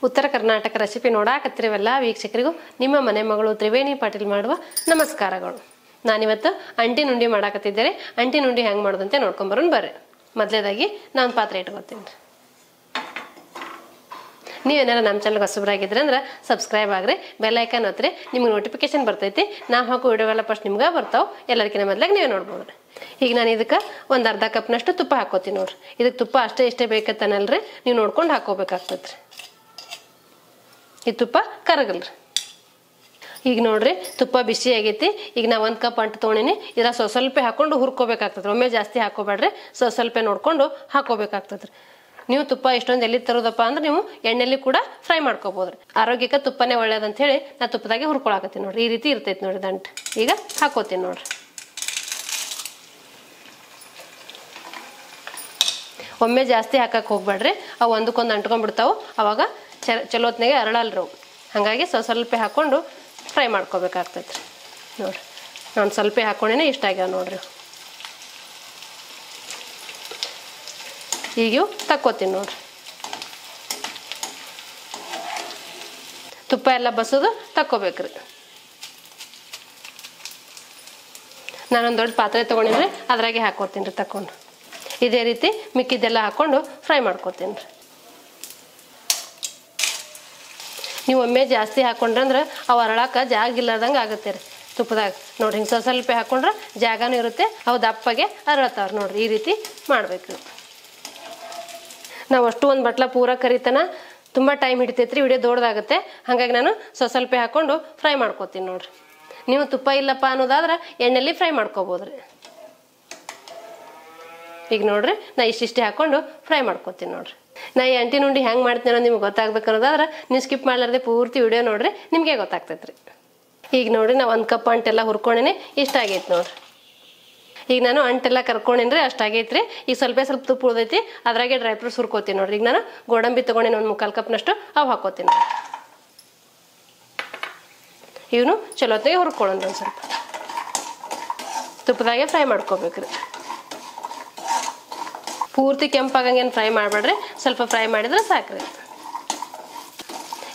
ಉತ್ತರ ಕರ್ನಾಟಕ ರೆಸಿಪಿ ನೋಡಾಕತ್ತಿರವೆಲ್ಲ ವೀಕ್ಷಕರಿಗೂ ನಿಮ್ಮ ಮನೆ ಮಗಳು ತ್ರಿವೇಣಿ ಪಾಟೀಲ್ ಮಾಡುವ ನಮಸ್ಕಾರಗಳು. ನಾನಿವತ್ತು ಅಂಟಿ ನುಂಡಿ ಮಾಡಾಕತ್ತಿದ್ದೇನೆ. ಅಂಟಿ ನುಂಡಿ ಹೆಂಗೆ ಮಾಡೋದಂತೆ ನೋಡ್ಕೊಂಬರೋಣ ಬರ್ರಿ. ಮೊದಲೇದಾಗಿ ನಾನು ಪಾತ್ರೆ ಇಟ್ಕೊತೀನಿ. ನೀವೇನಾರ ನಮ್ಮ ಚಾನಲ್ಗೆ ಹೊಸಬರಾಗಿದ್ರೆ ಅಂದ್ರೆ ಸಬ್ಸ್ಕ್ರೈಬ್ ಆಗ್ರಿ, ಬೆಲ್ ಐಕಾನ್ ಒತ್ತಿರಿ, ನಿಮ್ಗೆ ನೋಟಿಫಿಕೇಶನ್ ಬರ್ತೈತಿ. ನಾವು ಹಾಕೋ ವಿಡಿಯೋವೆಲ್ಲ ಫಸ್ಟ್ ನಿಮ್ಗೆ ಬರ್ತಾವೆ, ಎಲ್ಲರಿಗಿಂತ ಮೊದಲಾಗಿ ನೀವೇ ನೋಡ್ಬೋದು. ಈಗ ನಾನು ಇದಕ್ಕೆ ಒಂದು ಅರ್ಧ ಕಪ್ನಷ್ಟು ತುಪ್ಪ ಹಾಕೋತೀನಿ ನೋಡ್ರಿ. ಇದಕ್ಕೆ ತುಪ್ಪ ಇಷ್ಟೇ ಬೇಕತ್ತನಲ್ರಿ, ನೀವು ನೋಡ್ಕೊಂಡು ಹಾಕೋಬೇಕಾಗ್ತೈತ್ರಿ. ಈ ತುಪ್ಪ ಕರಗಲ್ರಿ. ಈಗ ನೋಡ್ರಿ ತುಪ್ಪ ಬಿಸಿ ಆಗೈತಿ. ಈಗ ನಾ 1 ಕಪ್ ಅಂಟು ತೊಗೊಂಡಿನಿ. ಇದರ ಸ್ವಲ್ಪ ಹಾಕೊಂಡು ಹುರ್ಕೋಬೇಕಾಗ್ತದ್ರಿ. ಒಮ್ಮೆ ಜಾಸ್ತಿ ಹಾಕೋಬೇಡ್ರಿ, ಸ್ವಲ್ಪ ನೋಡ್ಕೊಂಡು ಹಾಕೋಬೇಕಾಗ್ತದ್ರಿ. ನೀವು ತುಪ್ಪ ಇಷ್ಟೊಂದು ಎಲ್ಲಿ ತರೋದಪ್ಪ ಅಂದ್ರೆ ನೀವು ಎಣ್ಣೆಲಿ ಕೂಡ ಫ್ರೈ ಮಾಡ್ಕೋಬೋದ್ರಿ. ಆರೋಗ್ಯಕ್ಕೆ ತುಪ್ಪನೇ ಒಳ್ಳೇದಂತ ಹೇಳಿ ನಾ ತುಪ್ಪದಾಗೆ ಹುರ್ಕೊಳಕತ್ತೀನಿ ನೋಡ್ರಿ. ಈ ರೀತಿ ಇರ್ತೈತಿ ನೋಡ್ರಿ ದಂಟು. ಈಗ ಹಾಕೋತೀನಿ ನೋಡ್ರಿ. ಒಮ್ಮೆ ಜಾಸ್ತಿ ಹಾಕಕ್ಕೆ ಹೋಗ್ಬೇಡ್ರಿ, ಅವು ಒಂದಕ್ಕೊಂದು ಅಂಟ್ಕೊಂಡ್ಬಿಡ್ತಾವೆ. ಅವಾಗ ಚಲೋ ಹೊತ್ನಾಗೆ ಅರಳಲ್ರಿ ಅವು. ಹಾಗಾಗಿ ಸ್ವಲ್ಪ ಹಾಕ್ಕೊಂಡು ಫ್ರೈ ಮಾಡ್ಕೋಬೇಕಾಗ್ತೈತ್ರಿ ನೋಡ್ರಿ. ನಾನು ಸ್ವಲ್ಪ ಹಾಕ್ಕೊಂಡೇ ಇಷ್ಟ ಆಗ್ಯಾವ ನೋಡ್ರಿ. ಈಗ ತಕ್ಕೋತೀನಿ ನೋಡ್ರಿ. ತುಪ್ಪ ಎಲ್ಲ ಬಸೋದು ತಕ್ಕೋಬೇಕ್ರಿ. ನಾನೊಂದು ದೊಡ್ಡ ಪಾತ್ರೆ ತೊಗೊಂಡಿನಿ, ಅದ್ರಾಗೆ ಹಾಕೋತೀನಿ ರೀ ತಕ್ಕೊಂಡು. ಇದೇ ರೀತಿ ಮಿಕ್ಕಿದ್ದೆಲ್ಲ ಹಾಕ್ಕೊಂಡು ಫ್ರೈ ಮಾಡ್ಕೋತೀನಿ ರೀ. ನೀವು ಒಮ್ಮೆ ಜಾಸ್ತಿ ಹಾಕೊಂಡ್ರೆ ಅಂದ್ರೆ ಅವು ಅರಳಾಕ ಜಾಗ ಇಲ್ಲದಂಗೆ ಆಗುತ್ತೆ ರೀ ತುಪ್ಪದಾಗ. ನೋಡ್ರಿ ಹಿಂಗೆ ಸ್ವಲ್ಪ ಹಾಕೊಂಡ್ರೆ ಜಾಗನೂ ಇರುತ್ತೆ, ಅವು ದಪ್ಪಗೆ ಅರಳತಾವ್ರಿ ನೋಡ್ರಿ. ಈ ರೀತಿ ಮಾಡ್ಬೇಕು. ನಾವು ಅಷ್ಟು ಒಂದು ಬಟ್ಲ ಪೂರ ಕರಿತನ ತುಂಬ ಟೈಮ್ ಹಿಡಿತೈತ್ರಿ, ವಿಡಿಯೋ ದೊಡ್ಡದಾಗುತ್ತೆ. ಹಾಗಾಗಿ ನಾನು ಸ್ವಲ್ಪ ಹಾಕ್ಕೊಂಡು ಫ್ರೈ ಮಾಡ್ಕೋತೀನಿ ನೋಡ್ರಿ. ನೀವು ತುಪ್ಪ ಇಲ್ಲಪ್ಪ ಅನ್ನೋದಾದ್ರೆ ಎಣ್ಣೆಲಿ ಫ್ರೈ ಮಾಡ್ಕೋಬೋದ್ರಿ. ಈಗ ನೋಡ್ರಿ ನಾ ಇಷ್ಟಿಷ್ಟೇ ಹಾಕ್ಕೊಂಡು ಫ್ರೈ ಮಾಡ್ಕೋತೀನಿ ನೋಡ್ರಿ. ನಾ ಈ ಅಂಟಿ ನುಂಡಿ ಹೆಂಗೆ ಮಾಡ್ತೀನಿ ಅನ್ನೋದು ನಿಮ್ಗೆ ಗೊತ್ತಾಗ್ಬೇಕು ಅನ್ನೋದಾದ್ರೆ ನೀವು ಸ್ಕಿಪ್ ಮಾಡಲಾರ್ದೆ ಪೂರ್ತಿ ವಿಡಿಯೋ ನೋಡ್ರಿ, ನಿಮಗೆ ಗೊತ್ತಾಗ್ತೈತ್ರಿ. ಈಗ ನೋಡ್ರಿ ನಾ 1 ಕಪ್ ಅಂಟೆಲ್ಲ ಹುರ್ಕೊಂಡೇನೆ ಇಷ್ಟ ಆಗೈತೆ ನೋಡ್ರಿ. ಈಗ ನಾನು ಅಂಟೆಲ್ಲ ಕರ್ಕೊಂಡೇನ್ರಿ, ಅಷ್ಟಾಗೈತ್ರಿ. ಈಗ ಸ್ವಲ್ಪ ತುಪ್ಪ ಉಳ್ದೈತಿ, ಅದ್ರಾಗೆ ಡ್ರೈ ಫ್ರೂಟ್ಸ್ ಹುರ್ಕೋತೀನಿ ನೋಡ್ರಿ. ಈಗ ನಾನು ಗೋಡಂಬಿ ತೊಗೊಂಡೇನೆ 1 ಮುಕ್ಕಾಲು ಕಪ್ನಷ್ಟು, ಅವು ಹಾಕೋತೀನಿ ನೋಡ್ರಿ. ಇವನು ಚಲೋತ್ತಾಗೆ ಹುರ್ಕೊಳ್ಳೋಣ. ಒಂದು ಸ್ವಲ್ಪ ತುಪ್ಪದಾಗೆ ಫ್ರೈ ಮಾಡ್ಕೋಬೇಕ್ರಿ. ಪೂರ್ತಿ ಕೆಂಪಾಗಂಗೇನು ಫ್ರೈ ಮಾಡಬೇಡ್ರಿ, ಸ್ವಲ್ಪ ಫ್ರೈ ಮಾಡಿದ್ರೆ ಸಾಕ್ರಿ.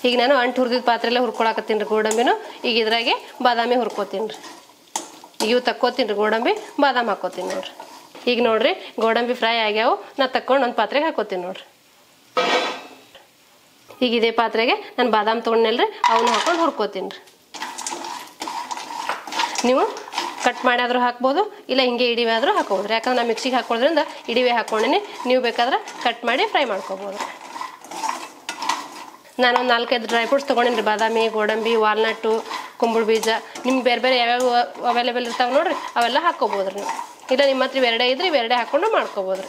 ಈಗ ನಾನು ಅಂಟು ಹುರಿದಿದ್ದ ಪಾತ್ರೆಲ್ಲ ಹುರ್ಕೊಳಕತ್ತೀನಿ ರೀ ಗೋಡಂಬಿನೂ. ಈಗ ಇದ್ರಾಗೆ ಬಾದಾಮಿ ಹುರ್ಕೋತೀನಿ ರೀ. ಇವು ತಕ್ಕೋತೀನಿ ರೀ ಗೋಡಂಬಿ, ಬಾದಾಮಿ ಹಾಕೋತೀನಿ ನೋಡ್ರಿ. ಈಗ ನೋಡ್ರಿ ಗೋಡಂಬಿ ಫ್ರೈ ಆಗ್ಯಾವು. ನಾ ತಕ್ಕೊಂಡು ಒಂದು ಪಾತ್ರೆಗೆ ಹಾಕೋತೀನಿ ನೋಡ್ರಿ. ಈಗ ಇದೇ ಪಾತ್ರೆಗೆ ನಾನು ಬಾದಾಮಿ ತೊಗೊಂಡ್ನಲ್ರಿ, ಅವನ್ನ ಹಾಕೊಂಡು ಹುರ್ಕೋತೀನಿ ರೀ. ನೀವು ಕಟ್ ಮಾಡಿ ಆದರೂ ಹಾಕ್ಬೋದು, ಇಲ್ಲ ಹಿಂಗೆ ಇಡಿವೆ ಆದರೂ ಹಾಕೋಬೋದ್ರಿ. ಯಾಕಂದ್ರೆ ನಾನು ಮಿಕ್ಸಿಗೆ ಹಾಕೋದ್ರಿಂದ ಇಡಿವೆ ಹಾಕ್ಕೊಂಡೇನೆ. ನೀವು ಬೇಕಾದ್ರೆ ಕಟ್ ಮಾಡಿ ಫ್ರೈ ಮಾಡ್ಕೋಬೋದು. ನಾನೊಂದು 4-5 ಡ್ರೈ ಫ್ರೂಟ್ಸ್ ತೊಗೊಂಡಿನಿ. ಬಾದಾಮಿ, ಗೋಡಂಬಿ, ವಾಲ್ನಟ್ಟು, ಕುಂಬಳ ಬೀಜ, ನಿಮ್ಗೆ ಬೇರೆ ಬೇರೆ ಯಾವ್ಯಾವ ಅವೈಲೇಬಲ್ ಇರ್ತಾವೆ ನೋಡ್ರಿ, ಅವೆಲ್ಲ ಹಾಕ್ಕೋಬೋದ್ರಿ ನೀವು. ಇಲ್ಲ ನಿಮ್ಮ ಹತ್ರ ಇವೆರಡೇ ಇದ್ರೆ ಇವೆರಡೇ ಹಾಕ್ಕೊಂಡು ಮಾಡ್ಕೋಬೋದ್ರಿ.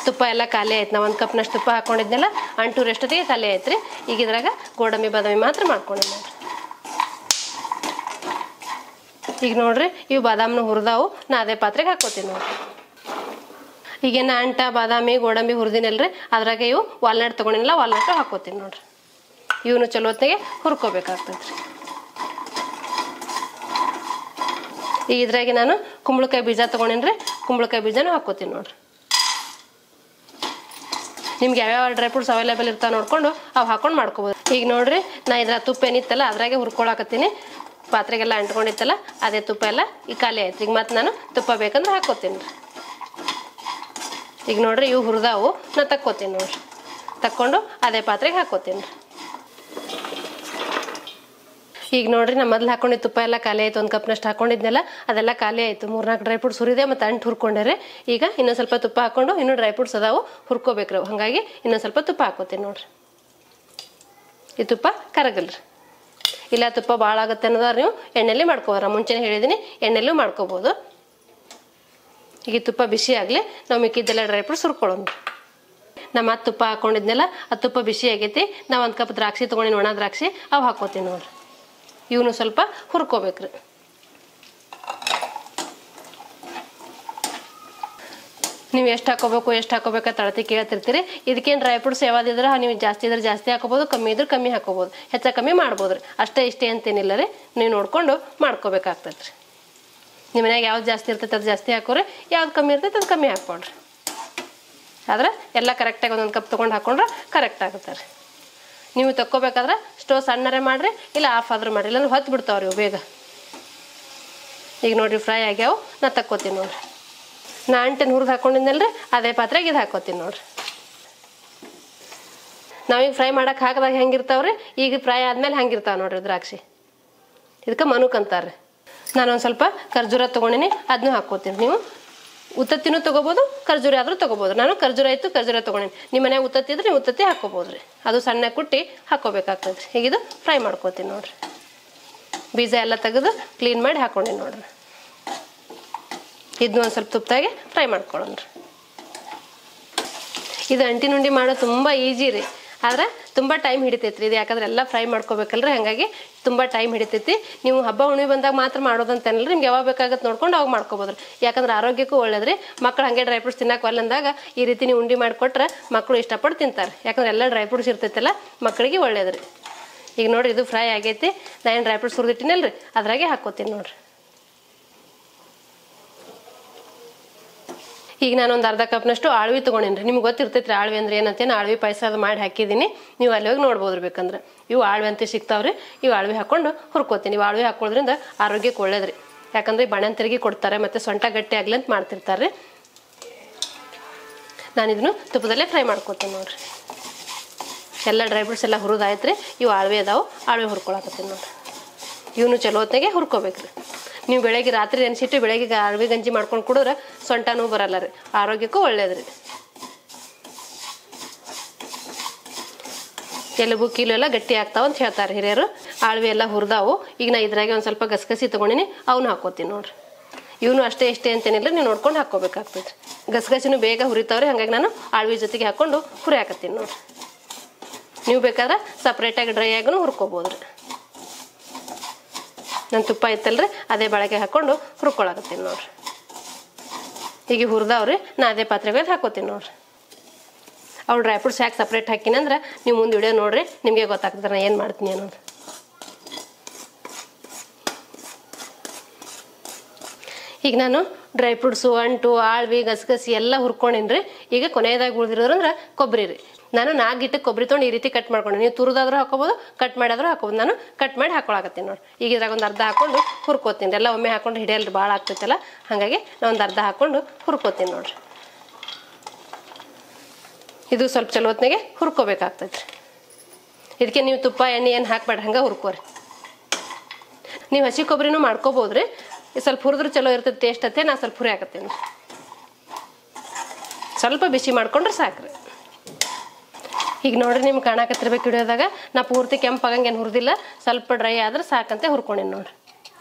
ತುಪ್ಪ ಎಲ್ಲ ಖಾಲಿ ಆಯ್ತು. ನಾ 1 ಕಪ್ನಷ್ಟು ತುಪ್ಪ ಹಾಕ್ಕೊಂಡಿದ್ನೆಲ್ಲ ಅಂಟೂರು ಎಷ್ಟೊತ್ತಿಗೆ ಖಾಲಿ ಆಯ್ತು ರೀ. ಈಗ ಇದ್ರಾಗ ಗೋಡಂಬಿ ಬಾದಾಮಿ ಮಾತ್ರ ಮಾಡ್ಕೊಂಡಿನಿ ನೋಡ್ರಿ. ಈಗ ನೋಡ್ರಿ ಇವು ಬಾದಾಮಿನ ಹುರಿದಾವು. ನಾ ಅದೇ ಪಾತ್ರೆಗೆ ಹಾಕೋತೀನಿ ನೋಡ್ರಿ. ಈಗೇನ ಅಂಟ ಬಾದಾಮಿ ಗೋಡಂಬಿ ಹುರಿದಿನಲ್ರಿ, ಅದ್ರಾಗೆ ಇವು ವಾಲ್ನಟ್ ತೊಗೊಂಡಿಲ್ಲ, ವಾಲ್ನಟ್ಟು ಹಾಕೋತೀನಿ ನೋಡ್ರಿ. ಇವನು ಚಲೋ ಹೊತ್ತಿಗೆ ಹುರ್ಕೋಬೇಕಾಗ್ತೈತ್ರಿ. ಈಗ ಇದ್ರಾಗೆ ನಾನು ಕುಂಬಳಕಾಯಿ ಬೀಜ ತೊಗೊಂಡಿನ್ರಿ, ಕುಂಬಳಕಾಯಿ ಬೀಜನೂ ಹಾಕೋತೀನಿ ನೋಡ್ರಿ. ನಿಮ್ಗೆ ಯಾವ್ಯಾವ ಡ್ರೈ ಫ್ರೂಟ್ಸ್ ಅವೈಲೇಬಲ್ ಇರ್ತಾವೆ ನೋಡ್ಕೊಂಡು ಅವು ಹಾಕೊಂಡು ಮಾಡ್ಕೋಬೋದು. ಈಗ ನೋಡ್ರಿ ನಾ ಇದ್ರ ತುಪ್ಪ ಏನಿತ್ತಲ್ಲ ಅದ್ರಾಗೆ ಹುರ್ಕೊಳಕತ್ತೀನಿ. ಪಾತ್ರೆಗೆಲ್ಲ ಅಂಟ್ಕೊಂಡಿತ್ತಲ್ಲ ಅದೇ ತುಪ್ಪ ಎಲ್ಲ ಈಗ ಖಾಲಿ ಆಯ್ತು. ಈಗ ಮತ್ತೆ ನಾನು ತುಪ್ಪ ಬೇಕಂದ್ರೆ ಹಾಕೋತೀನಿ ರೀ. ಈಗ ನೋಡ್ರಿ ಇವು ಹುರಿದಾವು, ನಾ ತಕ್ಕೋತೀನಿ ನೋಡ್ರಿ. ತಕ್ಕೊಂಡು ಅದೇ ಪಾತ್ರೆಗೆ ಹಾಕೋತೀನಿ ರೀ. ಈಗ ನೋಡ್ರಿ ನಾ ಮೊದಲು ಹಾಕೊಂಡಿದ್ದು ತುಪ್ಪ ಎಲ್ಲ ಖಾಲಿ ಆಯ್ತು. 1 ಕಪ್ನಷ್ಟು ಹಾಕೊಂಡಿದ್ನೆಲ್ಲ ಅದೆಲ್ಲ ಖಾಲಿ ಆಯಿತು. 3-4 ಡ್ರೈ ಫ್ರೂಟ್ಸ್ ಹುರಿದೆ ಮತ್ತು ಅಂಟು ಹುರ್ಕೊಂಡ್ರೆ. ಈಗ ಇನ್ನೊಂದು ಸ್ವಲ್ಪ ತುಪ್ಪ ಹಾಕ್ಕೊಂಡು ಇನ್ನೂ ಡ್ರೈ ಫ್ರೂಟ್ಸ್ ಅದಾವು ಹುರ್ಕೋಬೇಕ್ರಿ. ಹಾಗಾಗಿ ಇನ್ನೊಂದು ಸ್ವಲ್ಪ ತುಪ್ಪ ಹಾಕೋತೀನಿ ನೋಡ್ರಿ. ಈ ತುಪ್ಪ ಕರಗಲ್ರಿ. ಇಲ್ಲ ತುಪ್ಪ ಭಾಳ ಆಗುತ್ತೆ ಅನ್ನೋದಾದ್ರೆ ನೀವು ಎಣ್ಣೆಲಿ ಮಾಡ್ಕೋಬೋರ. ಮುಂಚೆನೇ ಹೇಳಿದ್ದೀನಿ, ಎಣ್ಣೆಲ್ಲೂ ಮಾಡ್ಕೋಬೋದು. ಈಗ ತುಪ್ಪ ಬಿಸಿ ಆಗಲಿ, ನಾವು ಮಿಕ್ಕಿದ್ದೆಲ್ಲ ಡ್ರೈ ಫ್ರೂಟ್ಸ್ ಹುರ್ಕೊಳ್ಳೋಣ. ನಾ ಮತ್ತೆ ತುಪ್ಪ ಹಾಕ್ಕೊಂಡಿದ್ನೆಲ್ಲ ಅದು ತುಪ್ಪ ಬಿಸಿ ಆಗೈತಿ. ನಾವು 1 ಕಪ್ ದ್ರಾಕ್ಷಿ ತೊಗೊಂಡಿನಿ, ಒಣ ದ್ರಾಕ್ಷಿ, ಅವು ಹಾಕೋತೀನಿ ನೋಡ್ರಿ. ಇವನು ಸ್ವಲ್ಪ ಹುರ್ಕೋಬೇಕ್ರಿ. ನೀವು ಎಷ್ಟು ಹಾಕೋಬೇಕಂತ ಅಳತೆ ಕೇಳ್ತಿರ್ತೀರಿ. ಇದಕ್ಕೇನು ಡ್ರೈ ಫ್ರೂಟ್ಸ್ ಯಾವ್ದಿದ್ರೆ ನೀವು ಜಾಸ್ತಿ ಇದ್ರೆ ಜಾಸ್ತಿ ಹಾಕೋಬೋದು, ಕಮ್ಮಿ ಇದ್ರೆ ಕಮ್ಮಿ ಹಾಕೋಬೋದು, ಹೆಚ್ಚ ಕಮ್ಮಿ ಮಾಡ್ಬೋದು ರೀ. ಅಷ್ಟೇ ಇಷ್ಟೇ ಅಂತೇನಿಲ್ಲ ರೀ, ನೀವು ನೋಡ್ಕೊಂಡು ಮಾಡ್ಕೋಬೇಕಾಗ್ತೈತೆ ರೀ. ನಿಮ್ಮ ಮನ್ಯಾಗ ಯಾವ್ದು ಜಾಸ್ತಿ ಇರ್ತೈತೆ ಅದು ಜಾಸ್ತಿ ಹಾಕೋರಿ, ಯಾವ್ದು ಕಮ್ಮಿ ಇರ್ತೈತೆ ಅದು ಕಮ್ಮಿ ಹಾಕ್ಕೊಳ್ರಿ. ಆದ್ರೆ ಎಲ್ಲ ಕರೆಕ್ಟಾಗಿ 1 ಕಪ್ ತೊಗೊಂಡು ಹಾಕೊಂಡ್ರೆ ಕರೆಕ್ಟ್ ಆಗುತ್ತೆ ರೀ. ನೀವು ತಕ್ಕೋಬೇಕಾದ್ರೆ ಸ್ಟವ್ ಸಣ್ಣರೇ ಮಾಡಿರಿ, ಇಲ್ಲ ಆಫ್ ಆದ್ರೂ ಮಾಡಿರಿ, ಇಲ್ಲಾಂದ್ರೆ ಹೊತ್ತು ಬಿಡ್ತಾವ್ರಿ ಇವು ಬೇಗ. ಈಗ ನೋಡಿರಿ ಫ್ರೈ ಆಗ್ಯಾವು, ನಾ ತಕ್ಕೋತೀನಿ ನೋಡಿರಿ. ನಾ ಅಂಟನ್ನು ಹುರಿದು ಹಾಕೊಂಡಿದ್ದೆನಲ್ರಿ ಅದೇ ಪಾತ್ರೆಗೆ ಇದು ಹಾಕೋತೀನಿ ನೋಡಿರಿ. ನಾವೀಗ ಫ್ರೈ ಮಾಡಕ್ಕೆ ಹಾಕಿದಾಗ ಹೆಂಗಿರ್ತಾವ್ರಿ, ಈಗ ಫ್ರೈ ಆದ್ಮೇಲೆ ಹಂಗಿರ್ತಾವೆ ನೋಡ್ರಿ ದ್ರಾಕ್ಷಿ. ಇದಕ್ಕೆ ಮನುಕ್ ಅಂತಾರೆ. ನಾನೊಂದು ಸ್ವಲ್ಪ ಖರ್ಜೂರ ತೊಗೊಂಡಿನಿ, ಅದನ್ನೂ ಹಾಕ್ಕೋತೀನಿ. ನೀವು ಉತ್ತತ್ತಿನೂ ತೊಗೋಬೋದು, ಖರ್ಜೂರ ಆದರೂ ತೊಗೋಬೋದು. ನಾನು ಖರ್ಜೂರ ಇತ್ತು ಖರ್ಜೂರ ತೊಗೊಂಡಿನಿ. ನಿಮ್ಮ ಮನೆ ಉತ್ತತ್ತಿ ಇದ್ರೆ ನೀವು ಉತ್ತತ್ತಿ ಹಾಕ್ಕೋಬೋದು ರೀ. ಅದು ಸಣ್ಣ ಕುಟ್ಟಿ ಹಾಕ್ಕೋಬೇಕಾಗ್ತದೆ. ಈಗ ಇದು ಫ್ರೈ ಮಾಡ್ಕೋತೀನಿ ನೋಡಿರಿ. ಬೀಜ ಎಲ್ಲ ತೆಗೆದು ಕ್ಲೀನ್ ಮಾಡಿ ಹಾಕ್ಕೊಂಡಿನಿ ನೋಡ್ರಿ. ಇದನ್ನ ಒಂದು ಸ್ವಲ್ಪ ತುಪ್ಪದಾಗೆ ಫ್ರೈ ಮಾಡ್ಕೊಳ್ಳೋಣ ರೀ. ಇದು ಅಂಟಿನ ಉಂಡೆ ಮಾಡೋದು ತುಂಬ ಈಜಿ ರೀ, ಆದ್ರೆ ತುಂಬ ಟೈಮ್ ಹಿಡಿತೈತ್ರಿ ಇದು. ಯಾಕಂದ್ರೆ ಎಲ್ಲ ಫ್ರೈ ಮಾಡ್ಕೋಬೇಕಲ್ರಿ, ಹಾಗಾಗಿ ತುಂಬ ಟೈಮ್ ಹಿಡಿತೈತಿ. ನೀವು ಹಬ್ಬ ಹುಣ್ಣಿಮೆ ಬಂದಾಗ ಮಾತ್ರ ಮಾಡೋದಂತೇನಲ್ರಿ, ನಿಮ್ಗೆ ಯಾವಾಗ ಬೇಕಾಗತ್ತೆ ನೋಡ್ಕೊಂಡು ಅವಾಗ ಮಾಡ್ಕೋಬೋದ್ರಿ. ಯಾಕಂದ್ರೆ ಆರೋಗ್ಯಕ್ಕೂ ಒಳ್ಳೇದ್ರಿ. ಮಕ್ಕಳು ಹಾಗೆ ಡ್ರೈ ಫ್ರೂಟ್ಸ್ ತಿನ್ನಕ್ಕೆ ಒಲ್ಲಂದಾಗ ಈ ರೀತಿ ನೀವು ಉಂಡೆ ಮಾಡಿಕೊಟ್ರೆ ಮಕ್ಕಳು ಇಷ್ಟಪಟ್ಟು ತಿಂತಾರೆ. ಯಾಕಂದ್ರೆ ಎಲ್ಲ ಡ್ರೈ ಫ್ರೂಟ್ಸ್ ಇರ್ತೈತಲ್ಲ, ಮಕ್ಕಳಿಗೆ ಒಳ್ಳೇದ್ರಿ. ಈಗ ನೋಡಿರಿ ಇದು ಫ್ರೈ ಆಗೈತಿ. ನಾನು ಡ್ರೈ ಫ್ರೂಟ್ಸ್ ಹುರಿದಿಟ್ಟಿನಲ್ರಿ ಅದ್ರಾಗೆ ಹಾಕ್ಕೋತೀನಿ ನೋಡ್ರಿ. ಈಗ ನಾನೊಂದು ಅರ್ಧ ಕಪ್ನಷ್ಟು ಆಳ್ವಿ ತೊಗೊಂಡಿನಿ. ನಿಮ್ಗೆ ಗೊತ್ತಿರ್ತೈತ್ರಿ ಆಳ್ವಿ ಅಂದ್ರೆ ಏನಂತೇನು. ಆಳ್ವಿ ಪಾಯಸ ಅದು ಮಾಡಿ ಹಾಕಿದ್ದೀನಿ, ನೀವು ಅಲ್ಲಿ ಹೋಗಿ ನೋಡ್ಬೋದ್ರಿ ಬೇಕಂದ್ರೆ. ಇವು ಆಳ್ವಿ ಅಂತ ಸಿಗ್ತಾವ್ರಿ. ಇವು ಆಳ್ವಿ ಹಾಕೊಂಡು ಹುರ್ಕೋತೀನಿ. ಇವು ಆಳ್ವಿ ಹಾಕೊಳ್ಳೋದ್ರಿಂದ ಆರೋಗ್ಯಕ್ಕೆ ಒಳ್ಳೇದ್ರಿ. ಯಾಕಂದ್ರೆ ಬಾಣಂತರಿಗೆ ಕೊಡ್ತಾರೆ, ಮತ್ತೆ ಸೊಂಟ ಗಟ್ಟಿ ಆಗ್ಲಿ ಅಂತ ಮಾಡ್ತಿರ್ತಾರೆ. ನಾನು ಇದನ್ನು ತುಪ್ಪದಲ್ಲೇ ಫ್ರೈ ಮಾಡ್ಕೋತೀನಿ ನೋಡ್ರಿ. ಎಲ್ಲ ಡ್ರೈ ಫ್ರೂಟ್ಸ್ ಎಲ್ಲ ಹುರಿದಾಯ್ತ್ರಿ. ಇವು ಆಳ್ವಿ ಅದಾವು, ಆಳ್ವಿ ಹುರ್ಕೊಳಕತ್ತೀನಿ ನೋಡ್ರಿ. ಇವನು ಚಲೋ ಹೊತ್ತಿಗೆ ಹುರ್ಕೋಬೇಕ್ರಿ. ನೀವು ಬೆಳಗ್ಗೆ ರಾತ್ರಿ ನೆನೆಸಿಟ್ಟು ಬೆಳಗ್ಗೆ ಆಳ್ವಿ ಗಂಜಿ ಮಾಡ್ಕೊಂಡು ಕುಡಿದ್ರೆ ಸೊಂಟ ನೋವು ಬರಲ್ಲ ರೀ, ಆರೋಗ್ಯಕ್ಕೂ ಒಳ್ಳೇದ್ರಿ. ಎಲುಬು ಕೀಲು ಎಲ್ಲ ಗಟ್ಟಿ ಆಗ್ತಾವ ಅಂತ ಹೇಳ್ತಾರೆ ಹಿರಿಯರು. ಆಳ್ವಿ ಎಲ್ಲ ಹುರಿದಾವು. ಈಗ ನಾ ಇದ್ರಾಗೆ ಒಂದು ಸ್ವಲ್ಪ ಗಸಗಸಿ ತೊಗೊಂಡಿನಿ, ಅವನು ಹಾಕೋತೀನಿ ನೋಡ್ರಿ. ಇವನು ಅಷ್ಟೇ ಇಷ್ಟೇ ಅಂತೇನಿಲ್ಲ, ನೀವು ನೋಡ್ಕೊಂಡು ಹಾಕ್ಕೋಬೇಕಾಗ್ತೈತ್ರಿ. ಗಸಗಸಿನೂ ಬೇಗ ಹುರಿತಾವ್ರಿ, ಹಾಗಾಗಿ ನಾನು ಆಳ್ವಿ ಜೊತೆಗೆ ಹಾಕೊಂಡು ಹುರಿ ಹಾಕತ್ತೀನಿ ನೋಡ್ರಿ. ನೀವು ಬೇಕಾದ್ರೆ ಸಪ್ರೇಟಾಗಿ ಡ್ರೈ ಆಗೂ ಹುರ್ಕೋಬೋದ್ರಿ. ನಾನು ತುಪ್ಪ ಇತ್ತಲ್ರಿ ಅದೇ ಬಳಕೆ ಹಾಕೊಂಡು ಹುರ್ಕೊಳಕತ್ತೀನಿ ನೋಡ್ರಿ. ಈಗ ಹುರಿದವ್ರಿ, ನಾ ಅದೇ ಪಾತ್ರೆಗೆ ಹಾಕೋತೀನಿ ನೋಡ್ರಿ. ಅವ್ರು ಡ್ರೈ ಫ್ರೂಟ್ಸ್ ಯಾಕೆ ಸಪ್ರೇಟ್ ಹಾಕಿನಿ ಅಂದ್ರೆ ನೀವು ಮುಂದೆ ವಿಡಿಯೋ ನೋಡ್ರಿ, ನಿಮಗೆ ಗೊತ್ತಾಗ್ತದೆ ನಾನು ಏನು ಮಾಡ್ತೀನಿ ಅನ್ನೋದು. ಈಗ ನಾನು ಡ್ರೈ ಫ್ರೂಟ್ಸು, ಅಂಟು, ಆಳ್ವಿ, ಗಸಗಸಿ ಎಲ್ಲ ಹುರ್ಕೊಂಡಿನ್ರಿ. ಈಗ ಕೊನೆಯದಾಗಿ ಉಳಿದಿರೋದ್ರಂದ್ರೆ ಕೊಬ್ಬರಿ ರೀ. ನಾನು 4 ಗಿಟ್ಟ ಕೊಬ್ಬರಿ ತೊಗೊಂಡು ಈ ರೀತಿ ಕಟ್ ಮಾಡ್ಕೊಂಡು, ನೀವು ತುರಿದಾದ್ರೂ ಹಾಕೋಬೋದು, ಕಟ್ ಮಾಡಿದ್ರೂ ಹಾಕೋಬೋದು. ನಾನು ಕಟ್ ಮಾಡಿ ಹಾಕೊಳಕತ್ತೀನಿ ನೋಡಿ. ಈಗ ಇದ್ರಾಗ ಒಂದು ಅರ್ಧ ಹಾಕೊಂಡು ಹುರ್ಕೋತೀನಿ. ಎಲ್ಲ ಒಮ್ಮೆ ಹಾಕೊಂಡು ಹಿಡಿಯಲ್ರಿ, ಭಾಳ ಆಗ್ತೈತಲ್ಲ, ಹಾಗಾಗಿ ನಾನು ಒಂದು ಅರ್ಧ ಹಾಕೊಂಡು ಹುರ್ಕೋತೀನಿ ನೋಡ್ರಿ. ಇದು ಸ್ವಲ್ಪ ಚಲೋ ಹೊತ್ತಿನಾಗೆ ಹುರ್ಕೋಬೇಕಾಗ್ತೈತ್ರಿ. ಇದಕ್ಕೆ ನೀವು ತುಪ್ಪ ಎಣ್ಣೆ ಏನು ಹಾಕ್ಬೇಡ್ರಿ, ಹಂಗೆ ಹುರ್ಕೋರಿ. ನೀವು ಹಸಿ ಕೊಬ್ಬರಿನೂ ಮಾಡ್ಕೋಬೋದ್ರಿ. ಸ್ವಲ್ಪ ಹುರಿದ್ರೆ ಚಲೋ ಇರ್ತೈತೆ ಟೇಸ್ಟ್ ಅತ್ತೆ. ನಾನು ಸ್ವಲ್ಪ ಹುರಿ ಹಾಕತ್ತೀನಿ. ಸ್ವಲ್ಪ ಬಿಸಿ ಮಾಡ್ಕೊಂಡ್ರೆ ಸಾಕ್ರಿ. ಈಗ ನೋಡ್ರಿ, ನಿಮ್ಗೆ ಕಾಣಕತ್ತಿರ್ಬೇಕು ಹಿಡಿಯೋದಾಗ. ನಾ ಪೂರ್ತಿ ಕೆಂಪಾಗಂಗೆ ಏನು ಹುರಿದಿಲ್ಲ, ಸ್ವಲ್ಪ ಡ್ರೈ ಆದ್ರೆ ಸಾಕಂತೆ ಹುರ್ಕೊಂಡಿನಿ ನೋಡ್ರಿ.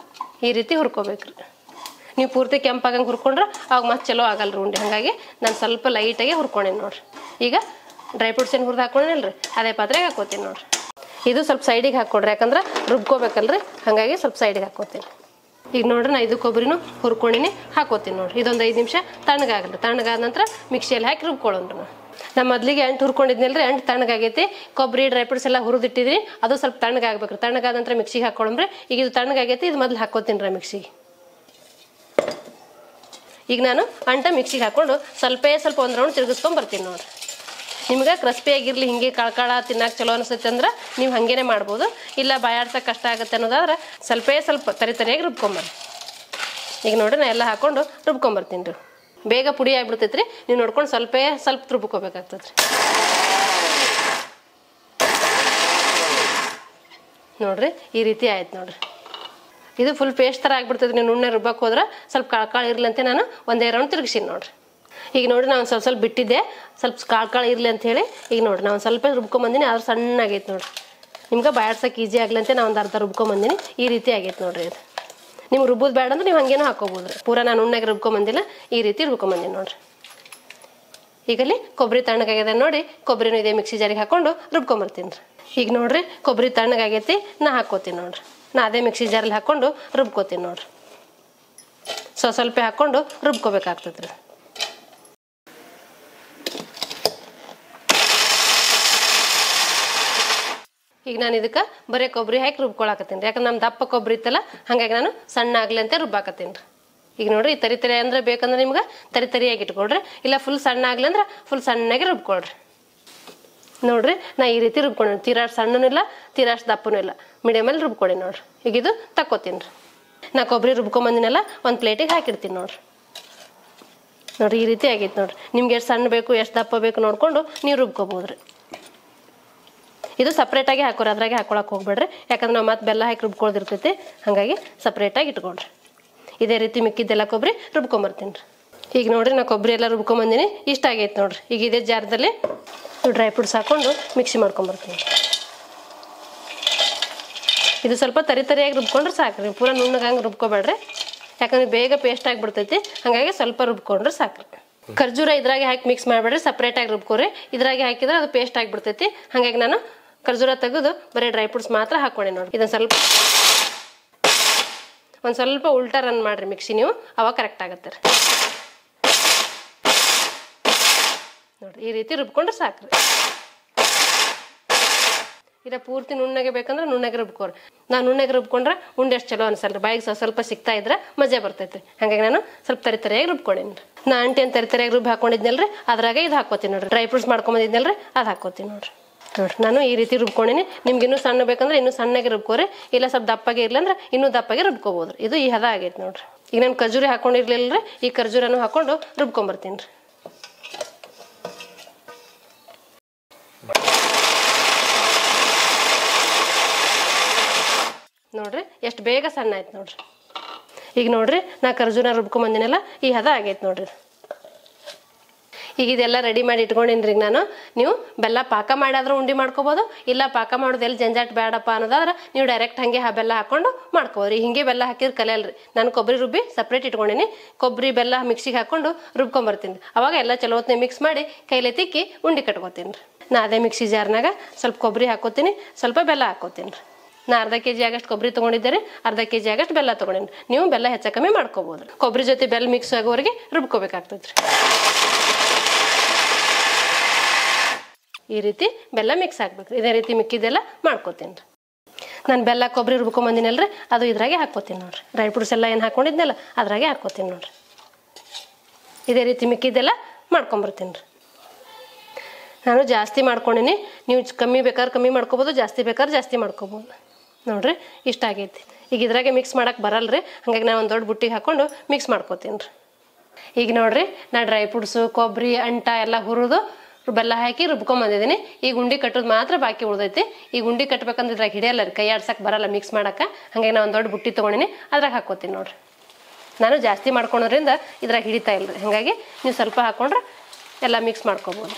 ಈ ರೀತಿ ಹುರ್ಕೋಬೇಕ್ರಿ. ನೀವು ಪೂರ್ತಿ ಕೆಂಪಾಗಂಗೆ ಹುರ್ಕೊಂಡ್ರೆ ಅವಾಗ ಮತ್ತೆ ಚಲೋ ಆಗಲ್ರಿ ಉಂಡೆ, ಹಾಗಾಗಿ ನಾನು ಸ್ವಲ್ಪ ಲೈಟಾಗೆ ಹುರ್ಕೊಂಡಿನಿ ನೋಡ್ರಿ. ಈಗ ಡ್ರೈ ಫ್ರೂಟ್ಸ್ ಏನು ಹುರಿದು ಹಾಕೊಂಡಿನಲ್ರಿ ಅದೇ ಪಾತ್ರೆಗೆ ಹಾಕೋತೀನಿ ನೋಡ್ರಿ. ಇದು ಸ್ವಲ್ಪ ಸೈಡಿಗೆ ಹಾಕ್ಕೊಡ್ರಿ, ಯಾಕಂದ್ರೆ ರುಬ್ಕೋಬೇಕಲ್ರಿ, ಹಾಗಾಗಿ ಸ್ವಲ್ಪ ಸೈಡಿಗೆ ಹಾಕೋತೀನಿ. ಈಗ ನೋಡ್ರಿ, ನಾ ಇದು ಕೊಬ್ಬರಿನೂ ಹುರ್ಕೊಂಡಿನಿ, ಹಾಕೋತೀನಿ ನೋಡ್ರಿ. ಇದೊಂದು 5 ನಿಮಿಷ ತಣ್ಣಗಾಗಲ್ರಿ. ತಣ್ಣಗಾದ ನಂತರ ಮಿಕ್ಸಿಯಲ್ಲಿ ಹಾಕಿ ರುಬ್ಕೊಳ್ಳೋಣ್ರಿ. ನಾ ಮೊದಲಿಗೆ ಅಂಟು ಹುರ್ಕೊಂಡಿದ್ನಲ್ರಿ, ಅಂಟು ತಣ್ಣಗಾಗೈತಿ. ಕೊಬ್ಬರಿ ಡ್ರೈ ಫ್ರೂಟ್ಸ್ ಎಲ್ಲ ಹುರಿದಿಟ್ಟಿದ್ರಿ, ಅದು ಸ್ವಲ್ಪ ತಣ್ಣಗಾಗ್ಬೇಕ್ರಿ. ತಣ್ಣಗಾದ ನಂತರ ಮಿಕ್ಸಿಗೆ ಹಾಕೊಳ್ಳೋಣ್ರಿ. ಈಗ ಇದು ತಣ್ಣಗಾಗೈತಿ, ಇದು ಮೊದಲು ಹಾಕೋತೀನಿ ರೀ ಮಿಕ್ಸಿಗೆ. ಈಗ ನಾನು ಅಂಟ ಮಿಕ್ಸಿಗೆ ಹಾಕೊಂಡು ಸ್ವಲ್ಪ ಒಂದು ರೌಂಡ್ ತಿರುಗಿಸ್ಕೊಂಡ್ ಬರ್ತೀನಿ ನೋಡ್ರಿ. ನಿಮ್ಗೆ ಕ್ರಿಸ್ಪಿಯಾಗಿರ್ಲಿ, ಹಿಂಗೆ ಕಳ್ಕಾಳ ತಿನ್ನಕ್ಕೆ ಚಲೋ ಅನಿಸುತ್ತೆ ಅಂದ್ರೆ ನೀವು ಹಾಗೇನೆ ಮಾಡ್ಬೋದು. ಇಲ್ಲ ಬಾಯಾಡ್ಸಕ್ಕೆ ಕಷ್ಟ ಆಗುತ್ತೆ ಅನ್ನೋದಾದ್ರೆ ಸ್ವಲ್ಪ ತರಿಯಾಗಿ ರುಬ್ಕೊಂಬರ್ರಿ. ಈಗ ನೋಡ್ರಿ, ನಾ ಎಲ್ಲ ಹಾಕೊಂಡು ರುಬ್ಕೊಂಬರ್ತೀನಿ ರೀ. ಬೇಗ ಪುಡಿ ಆಗಿಬಿಡ್ತೈತ್ರಿ. ನೀವು ನೋಡ್ಕೊಂಡು ಸ್ವಲ್ಪ ರುಬ್ಕೋಬೇಕಾಗ್ತದ್ರಿ. ನೋಡ್ರಿ, ಈ ರೀತಿ ಆಯ್ತು ನೋಡ್ರಿ. ಇದು ಫುಲ್ ಪೇಸ್ಟ್ ಥರ ಆಗ್ಬಿಡ್ತೈತಿ. ನೀವು ನುಣ್ಣೆ ರುಬ್ಬಕ್ಕೆ ಹೋದ್ರೆ ಸ್ವಲ್ಪ ಕಾಳು ಇರ್ಲಿ ಅಂತ ನಾನು ಒಂದೇ ರೌಂಡ್ ತಿರುಗಿಸಿನಿ ನೋಡ್ರಿ. ಈಗ ನೋಡ್ರಿ, ನಾನು ಸ್ವಲ್ಪ ಬಿಟ್ಟಿದ್ದೆ, ಸ್ವಲ್ಪ ಕಾಳು ಇರಲಿ ಅಂತ ಹೇಳಿ. ಈಗ ನೋಡ್ರಿ, ನಾನು ಸ್ವಲ್ಪ ರುಬ್ಕೊಂಬಂದಿನಿ, ಆದ್ರೆ ಸಣ್ಣಾಗೈತೆ ನೋಡ್ರಿ. ನಿಮ್ಗೆ ಬಾಯಾಡ್ಸಕ್ಕೆ ಈಜಿ ಆಗಲಿ ಅಂತ ನಾನು ಒಂದು ಅರ್ಧ ರುಬ್ಕೊಂಬಂದಿನಿ. ಈ ರೀತಿ ಆಗೈತೆ ನೋಡ್ರಿ. ಇದು ನಿಮ್ಗೆ ರುಬ್ಬೋದು ಬೇಡ ಅಂದ್ರೆ ನೀವು ಹಂಗೇನೂ ಹಾಕೋಬೋದ್ರಿ. ಪೂರ ನಾನು ಉಣ್ಣಾಗ ರುಬ್ಕೊಂಬಂದಿಲ್ಲ, ಈ ರೀತಿ ರುಬ್ಕೊಂಬಂದಿನಿ ನೋಡ್ರಿ. ಈಗಲ್ಲಿ ಕೊಬ್ಬರಿ ತಣ್ಣಗಾಗ್ಯದ ನೋಡಿ, ಕೊಬ್ಬರಿನೂ ಇದೇ ಮಿಕ್ಸಿ ಜಾರಿಗೆ ಹಾಕೊಂಡು ರುಬ್ಕೊಂಬರ್ತೀನಿ ರೀ. ಈಗ ನೋಡ್ರಿ, ಕೊಬ್ಬರಿ ತಣ್ಣಗಾಗೈತಿ, ನಾ ಹಾಕೋತೀನಿ ನೋಡ್ರಿ. ನಾ ಅದೇ ಮಿಕ್ಸಿ ಜಾರಲ್ಲಿ ಹಾಕೊಂಡು ರುಬ್ಕೋತೀನಿ ನೋಡ್ರಿ. ಸ್ವಲ್ಪ ಹಾಕೊಂಡು ರುಬ್ಕೋಬೇಕಾಗ್ತದೆ ರೀ. ಈಗ ನಾನು ಇದಕ್ಕೆ ಬರೀ ಕೊಬ್ಬರಿ ಹಾಕಿ ರುಬ್ಕೊಳಕತ್ತೀನಿ ರೀ. ಯಾಕಂದ್ರೆ ನಮ್ಮ ದಪ್ಪ ಕೊಬ್ಬರಿ ಇತ್ತಲ್ಲ, ಹಾಗಾಗಿ ನಾನು ಸಣ್ಣ ಆಗಲಿ ಅಂತ ರುಬ್ಬಾಕತ್ತೀನಿ ರೀ. ಈಗ ನೋಡ್ರಿ, ತರಿ ಅಂದ್ರೆ ಬೇಕಂದ್ರೆ ನಿಮ್ಗೆ ತರಿಯಾಗಿ ಇಟ್ಕೊಳ್ರಿ. ಇಲ್ಲ ಫುಲ್ ಸಣ್ಣ ಆಗಲಿ ಅಂದ್ರೆ ಫುಲ್ ಸಣ್ಣಗೆ ರುಬ್ಕೊಳ್ರಿ. ನೋಡ್ರಿ ನಾ ಈ ರೀತಿ ರುಬ್ಕೊಂಡೆ, ತೀರಾ ಸಣ್ಣನೂ ಇಲ್ಲ ತೀರಾ ದಪ್ಪನೂ ಇಲ್ಲ, ಮೀಡಿಯಮಲ್ಲಿ ರುಬ್ಕೊಂಡೆ ನೋಡ್ರಿ. ಈಗ ಇದು ತಕ್ಕೋತೀನಿ ರೀ. ನಾ ಕೊಬ್ಬರಿ ರುಬ್ಕೊಂಬಂದಿನೆಲ್ಲ ಒಂದು ಪ್ಲೇಟಿಗೆ ಹಾಕಿರ್ತೀನಿ ನೋಡ್ರಿ. ನೋಡ್ರಿ ಈ ರೀತಿ ಆಗೈತೆ ನೋಡ್ರಿ. ನಿಮ್ಗೆ ಎಷ್ಟು ಸಣ್ಣ ಬೇಕು ಎಷ್ಟು ದಪ್ಪ ಬೇಕು ನೋಡಿಕೊಂಡು ನೀವು ರುಬ್ಕೋಬೋದ್ರಿ. ಇದು ಸಪ್ರೇಟಾಗಿ ಹಾಕೋರಿ, ಅದ್ರಾಗೆ ಹಾಕೊಳಕ್ಕೆ ಹೋಗ್ಬೇಡ್ರಿ, ಯಾಕಂದ್ರೆ ನಾವು ಮತ್ತೆ ಬೆಲ್ಲ ಹಾಕಿ ರುಬ್ಕೊಳ್ದಿರ್ತೈತಿ. ಹಾಗಾಗಿ ಸಪ್ರೇಟಾಗಿ ಇಟ್ಕೊಳ್ರಿ. ಇದೇ ರೀತಿ ಮಿಕ್ಕಿದ್ದೆಲ್ಲ ಕೊಬ್ಬರಿ ರುಬ್ಕೊಂಬರ್ತೀನಿ ರೀ. ಈಗ ನೋಡ್ರಿ ನಾ ಕೊಬ್ಬರಿ ಎಲ್ಲ ರುಬ್ಕೊಂಬಂದಿನಿ, ಇಷ್ಟ ಆಗೈತೆ ನೋಡ್ರಿ. ಈಗ ಇದೇ ಜಾರದಲ್ಲಿ ಡ್ರೈ ಫ್ರೂಟ್ಸ್ ಹಾಕೊಂಡು ಮಿಕ್ಸಿ ಮಾಡ್ಕೊಂಬರ್ತೀನಿ. ಇದು ಸ್ವಲ್ಪ ತರಿಯಾಗಿ ರುಬ್ಕೊಂಡ್ರೆ ಸಾಕ್ರಿ, ಪೂರ ನುಣ್ಣಗೆ ರುಬ್ಕೊಬೇಡ್ರಿ, ಯಾಕಂದ್ರೆ ಬೇಗ ಪೇಸ್ಟ್ ಆಗಿಬಿಡ್ತೈತಿ. ಹಾಗಾಗಿ ಸ್ವಲ್ಪ ರುಬ್ಕೊಂಡ್ರೆ ಸಾಕ್ರಿ. ಖರ್ಜೂರ ಇದ್ರಾಗೆ ಹಾಕಿ ಮಿಕ್ಸ್ ಮಾಡಬೇಡ್ರಿ, ಸಪ್ರೇಟಾಗಿ ರುಬ್ಕೋರಿ. ಇದ್ರಾಗೆ ಹಾಕಿದ್ರೆ ಅದು ಪೇಸ್ಟ್ ಆಗಿಬಿಡ್ತೈತಿ. ಹಾಗಾಗಿ ನಾನು ಖರ್ಜೂರ ತೆಗೆದು ಬರೀ ಡ್ರೈ ಫ್ರೂಟ್ಸ್ ಮಾತ್ರ ಹಾಕೊಂಡೆ ನೋಡಿ. ಇದನ್ನು ಒಂದು ಸ್ವಲ್ಪ ಉಲ್ಟಾ ರನ್ ಮಾಡಿರಿ ಮಿಕ್ಸಿ ನೀವು, ಅವಾಗ ಕರೆಕ್ಟ್ ಆಗುತ್ತೆ ರೀ. ನೋಡಿರಿ ಈ ರೀತಿ ರುಬ್ಕೊಂಡ್ರೆ ಸಾಕ್ರಿ. ಇದ ಪೂರ್ತಿ ನುಣ್ಣಗೆ ಬೇಕಂದ್ರೆ ನುಣ್ಣಗೆ ರುಬ್ಕೋರಿ. ನಾನು ನುಣ್ಣಗೆ ರುಬ್ಕೊಂಡ್ರೆ ಉಂಡೆ ಅಷ್ಟು ಚಲೋ ಅನ್ಸಲ್ರಿ, ಬಾಯಿಗೆ ಸ್ವಲ್ಪ ಸಿಗ್ತಾ ಇದ್ರೆ ಮಜಾ ಬರ್ತೈತಿ. ಹಾಗಾಗಿ ನಾನು ಸ್ವಲ್ಪ ತರಿಯಾಗಿ ರುಬ್ಕೊಂಡೇನಿ ರೀ. ನಾ ಅಂಟಿ ಅಂತ ತರಿಯಾಗಿ ರುಬ್ಬಿ ಹಾಕೊಂಡಿದ್ನಲ್ರಿ, ಅದ್ರಾಗೆ ಇದು ಹಾಕೋತೀನಿ ನೋಡ್ರಿ. ಡ್ರೈ ಫ್ರೂಟ್ಸ್ ಮಾಡ್ಕೊಂಬಂದಿದ್ನಲ್ರಿ, ಅದು ಹಾಕೋತೀನಿ ನೋಡ್ರಿ. ನೋಡ್ರಿ ನಾನು ಈ ರೀತಿ ರುಬ್ಕೊಂಡೇನಿ. ನಿಮ್ಗೆ ಇನ್ನೂ ಸಣ್ಣ ಬೇಕಂದ್ರೆ ಇನ್ನೂ ಸಣ್ಣಗೆ ರುಬ್ಕೋರಿ, ಇಲ್ಲ ಸ್ವಲ್ಪ ದಪ್ಪಾಗೆ ಇರ್ಲಂದ್ರೆ ಇನ್ನೂ ದಪ್ಪಾಗೆ ರುಬ್ಕೋಬೋದ್ರಿ. ಇದು ಈ ಹದ ಆಗೈತೆ ನೋಡ್ರಿ. ಈಗ ನಾನು ಖರ್ಜೂರಿ ಹಾಕೊಂಡಿರ್ಲಿಲ್ಲ ರೀ, ಈ ಖರ್ಜೂರನು ಹಾಕೊಂಡು ರುಬ್ಕೊಂಬರ್ತೀನಿ ರೀ. ನೋಡ್ರಿ ಎಷ್ಟು ಬೇಗ ಸಣ್ಣ ಆಯ್ತು ನೋಡ್ರಿ. ಈಗ ನೋಡ್ರಿ ನಾ ಖರ್ಜೂರ ರುಬ್ಕೊಂಬಂದಿನಲ್ಲ, ಈ ಹದ ಆಗೈತೆ ನೋಡ್ರಿ. ಈಗ ಇದೆಲ್ಲ ರೆಡಿ ಮಾಡಿ ಇಟ್ಕೊಂಡಿನ್ರಿ. ನಾನು ನೀವು ಬೆಲ್ಲ ಪಾಕ ಮಾಡಾದ್ರೂ ಉಂಡೆ ಮಾಡ್ಕೋಬೋದು, ಇಲ್ಲ ಪಾಕ ಮಾಡೋದು ಎಲ್ಲಿ ಜಂಜಾಟ್ ಬೇಡಪ್ಪ ಅನ್ನೋದಾದ್ರೆ ನೀವು ಡೈರೆಕ್ಟ್ ಹಾಗೆ ಬೆಲ್ಲ ಹಾಕೊಂಡು ಮಾಡ್ಕೋದ್ರಿ. ಹಿಂಗೆ ಬೆಲ್ಲ ಹಾಕಿದ್ರೆ ಕಲಿಯಲ್ರಿ. ನಾನು ಕೊಬ್ಬರಿ ರುಬ್ಬಿ ಸಪ್ರೇಟ್ ಇಟ್ಕೊಂಡಿನಿ, ಕೊಬ್ಬರಿ ಬೆಲ್ಲ ಮಿಕ್ಸಿಗೆ ಹಾಕೊಂಡು ರುಬ್ಕೊಂಬರ್ತೀನಿ. ಅವಾಗ ಎಲ್ಲ ಚಲೋ ಹೊತ್ನೆ ಮಿಕ್ಸ್ ಮಾಡಿ ಕೈಲೇ ತಿಕ್ಕಿ ಉಂಡೆ ಕಟ್ಕೋತೀನಿ ರೀ. ನಾ ಅದೇ ಮಿಕ್ಸಿ ಜಾರ್ನಾಗ ಸ್ವಲ್ಪ ಕೊಬ್ಬರಿ ಹಾಕೋತೀನಿ, ಸ್ವಲ್ಪ ಬೆಲ್ಲ ಹಾಕೋತೀನಿ ರೀ. ನಾ ಅರ್ಧ kg ಆಗಷ್ಟು ಕೊಬ್ಬರಿ ತೊಗೊಂಡಿದ್ದೆ ರೀ, ಅರ್ಧ kg ಆಗಷ್ಟು ಬೆಲ್ಲ ತೊಗೊಂಡೇನಿ. ನೀವು ಬೆಲ್ಲ ಹೆಚ್ಚ ಕಮ್ಮಿ ಮಾಡ್ಕೋಬೋದು. ಕೊಬ್ಬರಿ ಜೊತೆ ಬೆಲ್ಲ ಮಿಕ್ಸ್ ಆಗೋವರೆಗೆ ರುಬ್ಕೋಬೇಕಾಗ್ತೈತೆ ರೀ. ಈ ರೀತಿ ಬೆಲ್ಲ ಮಿಕ್ಸ್ ಆಗ್ಬೇಕು. ಇದೇ ರೀತಿ ಮಿಕ್ಕಿದೆಲ್ಲ ಮಾಡ್ಕೋತೀನಿ ರೀ. ನಾನು ಬೆಲ್ಲ ಕೊಬ್ಬರಿ ರುಬ್ಕೊಂಬಂದಿನಲ್ರಿ, ಅದು ಇದ್ರಾಗೆ ಹಾಕೋತೀನಿ ನೋಡ್ರಿ. ಡ್ರೈ ಫ್ರೂಟ್ಸ್ ಎಲ್ಲ ಏನು ಹಾಕೊಂಡಿದ್ನಲ್ಲ ಅದ್ರಾಗೆ ಹಾಕೋತೀನಿ ನೋಡ್ರಿ. ಇದೇ ರೀತಿ ಮಿಕ್ಕಿದ್ದೆಲ್ಲ ಮಾಡ್ಕೊಂಬರ್ತೀನಿ ರೀ. ನಾನು ಜಾಸ್ತಿ ಮಾಡ್ಕೊಂಡಿನಿ, ನೀವು ಕಮ್ಮಿ ಬೇಕಾದ್ರೆ ಕಮ್ಮಿ ಮಾಡ್ಕೋಬೋದು, ಜಾಸ್ತಿ ಬೇಕಾದ್ರೆ ಜಾಸ್ತಿ ಮಾಡ್ಕೋಬೋದು. ನೋಡ್ರಿ ಇಷ್ಟ ಆಗೈತಿ. ಈಗ ಇದ್ರಾಗೆ ಮಿಕ್ಸ್ ಮಾಡಕ್ಕೆ ಬರಲ್ರಿ, ಹಾಗಾಗಿ ನಾನು ಒಂದು ದೊಡ್ಡ ಬುಟ್ಟಿಗೆ ಹಾಕೊಂಡು ಮಿಕ್ಸ್ ಮಾಡ್ಕೋತೀನಿ ರೀ. ಈಗ ನೋಡ್ರಿ ನಾ ಡ್ರೈ ಫ್ರೂಟ್ಸು ಕೊಬ್ಬರಿ ಅಂಟ ಎಲ್ಲ ಹುರಿದು ಬೆಲ್ಲ ಹಾಕಿ ರುಬ್ಕೊಂಬಂದಿದ್ದೀನಿ. ಈಗ ಉಂಡೆ ಕಟ್ಟೋದು ಮಾತ್ರ ಬಾಕಿ ಉಳ್ದೈತಿ. ಈಗ ಉಂಡೆ ಕಟ್ಬೇಕಂದ್ರೆ ಇದ್ರಾಗ ಹಿಡಿಯಲ್ಲ ರೀ, ಕೈ ಆಡ್ಸಕ್ಕೆ ಬರಲ್ಲ ಮಿಕ್ಸ್ ಮಾಡಕ್ಕೆ. ಹಾಗಾಗಿ ನಾನು ಒಂದು ದೊಡ್ಡ ಬುಟ್ಟಿ ತೊಗೊಂಡಿನಿ, ಅದ್ರಾಗ ಹಾಕೋತೀನಿ ನೋಡ್ರಿ. ನಾನು ಜಾಸ್ತಿ ಮಾಡ್ಕೊಳೋದ್ರಿಂದ ಇದ್ರಾಗ ಹಿಡಿತಾ ಇಲ್ಲರಿ, ಹಾಗಾಗಿ ನೀವು ಸ್ವಲ್ಪ ಹಾಕೊಂಡ್ರೆ ಎಲ್ಲ ಮಿಕ್ಸ್ ಮಾಡ್ಕೊಬೋದು.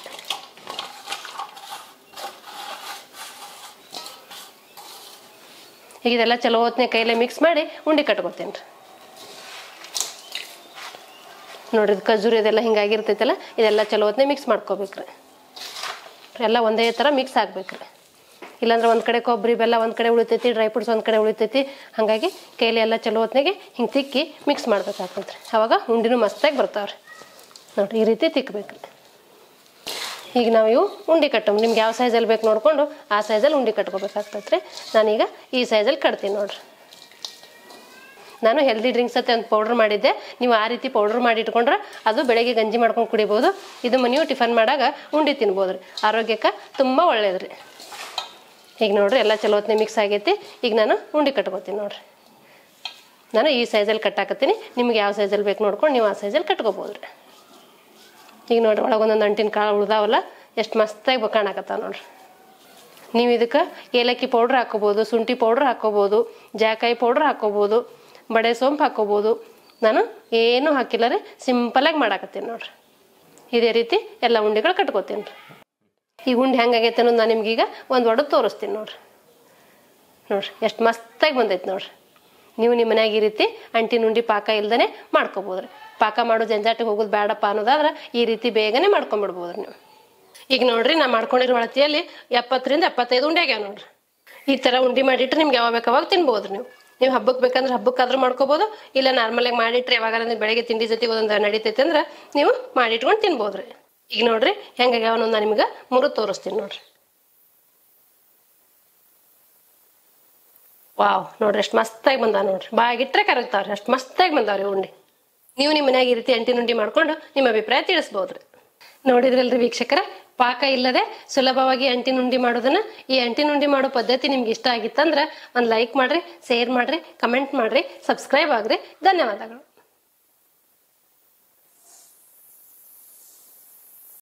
ಈಗ ಇದೆಲ್ಲ ಚಲೋ ಹೊತ್ನೆ ಕೈಲೇ ಮಿಕ್ಸ್ ಮಾಡಿ ಉಂಡೆ ಕಟ್ಕೋತೀನಿ ರೀ. ನೋಡ್ರಿ ಇದು ಖರ್ಜೂರ ಇದೆಲ್ಲ ಹಿಂಗಾಗಿರ್ತೈತಲ್ಲ, ಇದೆಲ್ಲ ಚಲೋ ಹೊತ್ನೆ ಮಿಕ್ಸ್ ಮಾಡ್ಕೋಬೇಕ್ರಿ. ಎಲ್ಲ ಒಂದೇ ಥರ ಮಿಕ್ಸ್ ಆಗ್ಬೇಕ್ರಿ. ಇಲ್ಲಾಂದ್ರೆ ಒಂದು ಕಡೆ ಕೊಬ್ಬರಿ ಬೆಲ್ಲ ಒಂದು ಕಡೆ ಉಳಿತೈತಿ, ಡ್ರೈ ಫ್ರೂಟ್ಸ್ ಒಂದು ಕಡೆ ಉಳಿತೈತಿ. ಹಾಗಾಗಿ ಕೈಲಿ ಎಲ್ಲ ಚಲೋ ಹೊತ್ನಾಗೆ ಹಿಂಗೆ ತಿಕ್ಕಿ ಮಿಕ್ಸ್ ಮಾಡ್ಬೇಕಾಗ್ತೈತೆ ರೀ. ಅವಾಗ ಉಂಡಿನೂ ಮಸ್ತಾಗಿ ಬರ್ತಾವ್ರಿ. ನೋಡಿರಿ ಈ ರೀತಿ ತಿಕ್ಕಬೇಕ್ರಿ. ಈಗ ನಾವು ಇವು ಉಂಡೆ ಕಟ್ಟವು, ನಿಮ್ಗೆ ಯಾವ ಸೈಜಲ್ಲಿ ಬೇಕು ನೋಡಿಕೊಂಡು ಆ ಸೈಜಲ್ಲಿ ಉಂಡೆ ಕಟ್ಕೋಬೇಕಾಗ್ತೈತೆ ರೀ. ನಾನೀಗ ಈ ಸೈಜಲ್ಲಿ ಕಟ್ತೀನಿ ನೋಡ್ರಿ. ನಾನು ಹೆಲ್ದಿ ಡ್ರಿಂಕ್ಸ್ ಅಂತ ಒಂದು ಪೌಡ್ರ್ ಮಾಡಿದ್ದೆ, ನೀವು ಆ ರೀತಿ ಪೌಡ್ರ್ ಮಾಡಿ ಇಟ್ಕೊಂಡ್ರೆ ಅದು ಬೆಳಗ್ಗೆ ಗಂಜಿ ಮಾಡ್ಕೊಂಡು ಕುಡಿಬೋದು. ಇದು ನೀವು ಟಿಫನ್ ಮಾಡಾಗ ಉಂಡೆ ತಿನ್ಬೋದು ರೀ, ಆರೋಗ್ಯಕ್ಕೆ ತುಂಬ ಒಳ್ಳೇದು ರೀ. ಈಗ ನೋಡ್ರಿ ಎಲ್ಲ ಚಲೋ ಹೊತ್ನೆ ಮಿಕ್ಸ್ ಆಗೈತಿ. ಈಗ ನಾನು ಉಂಡೆ ಕಟ್ಕೋತೀನಿ ನೋಡ್ರಿ. ನಾನು ಈ ಸೈಜಲ್ಲಿ ಕಟ್ಟಾಕತ್ತೀನಿ, ನಿಮ್ಗೆ ಯಾವ ಸೈಜಲ್ಲಿ ಬೇಕು ನೋಡ್ಕೊಂಡು ನೀವು ಆ ಸೈಜಲ್ಲಿ ಕಟ್ಕೋಬೋದು ರೀ. ಈಗ ನೋಡ್ರಿ ಒಳಗೊಂದೊಂದು ಅಂಟಿನ ಕಾಳು ಉಳ್ದಾವಲ್ಲ, ಎಷ್ಟು ಮಸ್ತಾಗಿ ಕಾಣಕತ್ತಾವ ನೋಡ್ರಿ. ನೀವು ಇದಕ್ಕೆ ಏಲಕ್ಕಿ ಪೌಡ್ರ್ ಹಾಕೋಬೋದು, ಶುಂಠಿ ಪೌಡ್ರ್ ಹಾಕೋಬೋದು, ಜಾಕಾಯಿ ಪೌಡ್ರ್ ಹಾಕೋಬೋದು, ಬಡೆ ಸೋಂಪು ಹಾಕೋಬೋದು. ನಾನು ಏನೂ ಹಾಕಿಲ್ಲ ರೀ, ಸಿಂಪಲಾಗಿ ಮಾಡಾಕತ್ತೀನಿ ನೋಡ್ರಿ. ಇದೇ ರೀತಿ ಎಲ್ಲ ಉಂಡೆಗಳು ಕಟ್ಕೋತೀನಿ ರೀ. ಈ ಉಂಡೆ ಹೆಂಗಾಗೈತೆ ಅನ್ನೋದು ನಾನು ನಿಮ್ಗೀಗ ಒಂದು ಒಡದು ತೋರಿಸ್ತೀನಿ ನೋಡ್ರಿ. ನೋಡ್ರಿ ಎಷ್ಟು ಮಸ್ತಾಗಿ ಬಂದೈತೆ ನೋಡ್ರಿ. ನೀವು ನಿಮ್ಮ ಮನ್ಯಾಗ ಈ ರೀತಿ ಅಂಟಿನ ಉಂಡೆ ಪಾಕ ಇಲ್ದೇ ಮಾಡ್ಕೋಬೋದು ರೀ. ಪಾಕ ಮಾಡೋ ಜಂಜಾಟಿಗೆ ಹೋಗೋದು ಬೇಡಪ್ಪ ಅನ್ನೋದಾದ್ರೆ ಈ ರೀತಿ ಬೇಗನೆ ಮಾಡ್ಕೊಂಡ್ಬಿಡ್ಬೋದು ನೀವು. ಈಗ ನೋಡ್ರಿ ನಾ ಮಾಡ್ಕೊಂಡಿರೋ ಅಳತಿಯಲ್ಲಿ 70ರಿಂದ 75 ಉಂಡೆ ಆಗ್ಯಾವ ನೋಡ್ರಿ. ಈ ಥರ ಉಂಡೆ ಮಾಡಿಟ್ರೆ ನಿಮ್ಗೆ ಯಾವಾಗ ಬೇಕು ಅವಾಗ ತಿನ್ಬೋದು ನೀವು. ನೀವು ಹಬ್ಬಕ್ಕೆ ಬೇಕಂದ್ರೆ ಹಬ್ಬಕ್ಕಾದ್ರೂ ಮಾಡ್ಕೋಬೋದು, ಇಲ್ಲ ನಾರ್ಮಲಾಗಿ ಮಾಡಿಟ್ರೆ ಯಾವಾಗಾರ ಬೆಳಗ್ಗೆ ತಿಂಡಿ ಜೊತೆಗೆ ಒಂದು ನಡೀತೈತೆ ಅಂದ್ರೆ ನೀವು ಮಾಡಿಟ್ಕೊಂಡು ತಿನ್ಬೋದು ರೀ. ಈಗ ನೋಡ್ರಿ ಹೆಂಗಾಗ್ಯಾವ ಅನ್ನೋದು ನಾನು ನಿಮ್ಗೆ ಮುರಿದು ತೋರಿಸ್ತೀನಿ ನೋಡ್ರಿ. ವಾವ್ ನೋಡ್ರಿ ಎಷ್ಟು ಮಸ್ತಾಗಿ ಬಂದಾವ ನೋಡ್ರಿ. ಬಾಗಿಟ್ರೆ ಕರಗ್ತಾವ್ರಿ, ಅಷ್ಟು ಮಸ್ತಾಗಿ ಬಂದಾವ್ರಿ ಉಂಡೆ. ನೀವು ನಿಮ್ಮ ಮನ್ಯಾಗ ಈ ರೀತಿ ಅಂಟಿನ ಉಂಡೆ ಮಾಡ್ಕೊಂಡು ನಿಮ್ಮ ಅಭಿಪ್ರಾಯ ತಿಳಿಸ್ಬೋದ್ರಿ. ನೋಡಿದ್ರಲ್ರಿ ವೀಕ್ಷಕರ, ಪಾಕ ಇಲ್ಲದೆ ಸುಲಭವಾಗಿ ಅಂಟಿನುಂಡಿ ಮಾಡೋದನ್ನ, ಈ ಅಂಟಿನುಂಡಿ ಮಾಡೋ ಪದ್ಧತಿ ನಿಮ್ಗೆ ಇಷ್ಟ ಆಗಿತ್ತಂದ್ರ ಒಂದ್ ಲೈಕ್ ಮಾಡ್ರಿ, ಶೇರ್ ಮಾಡ್ರಿ, ಕಮೆಂಟ್ ಮಾಡ್ರಿ, ಸಬ್ಸ್ಕ್ರೈಬ್ ಆಗ್ರಿ. ಧನ್ಯವಾದಗಳು.